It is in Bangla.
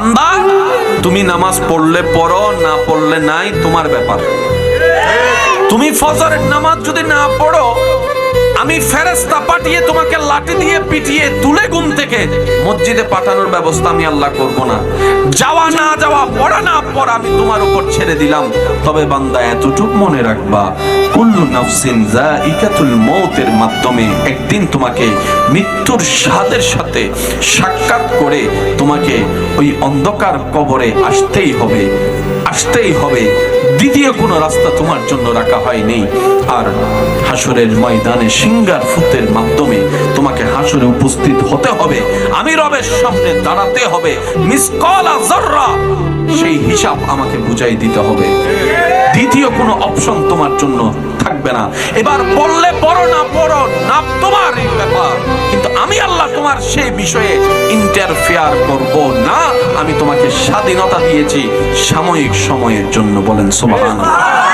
বান্দা তুমি নামাজ পড়লে পড়ো, না পড়লে নাই, তোমার ব্যাপার। তুমি ফজরের নামাজ যদি না পড়ো, আমি ফেরেশতা পাঠিয়ে তোমাকে লাঠি দিয়ে পিটিয়ে তুলে ঘুম থেকে মসজিদে পাঠানোর ব্যবস্থা আমি আল্লাহ করব না। যাওয়া না যাওয়া, পড়া না পড়া আমি তোমার উপর ছেড়ে দিলাম। তবে বান্দা এতটুকু মনে রাখবা, কুল্লু নাফসিন যায়িকাতুল মউতের মাধ্যমে একদিন তোমাকে মৃত্যুর স্বাদের সাথে সাক্ষাৎ করে তোমাকে ওই অন্ধকার কবরে আসতেই হবে, আসতেই হবে। দ্বিতীয় কোনো রাস্তা তোমার জন্য রাখা হয়নি। আর হাসরের ময়দানে সিংহার ফুতের মাধ্যমে তোমাকে হাসরে উপস্থিত হতে হবে, আমি রবের সামনে দাঁড়াতে হবে। মিসকালা যাররা সেই হিসাব আমাকে বুঝাই দিতে হবে। দ্বিতীয় কোনো অপশন তোমার জন্য থাকবে না। এবার পড়লে পড়ো, না পড়ো না তোমার ব্যাপার, কিন্তু আমি আল্লাহ তোমার সেই বিষয়ে ইন্টারফেয়ার করব না। আমি তোমাকে স্বাধীনতা দিয়েছি সাময়িক সময়ের জন্য। বলেন সুবহানাল্লাহ।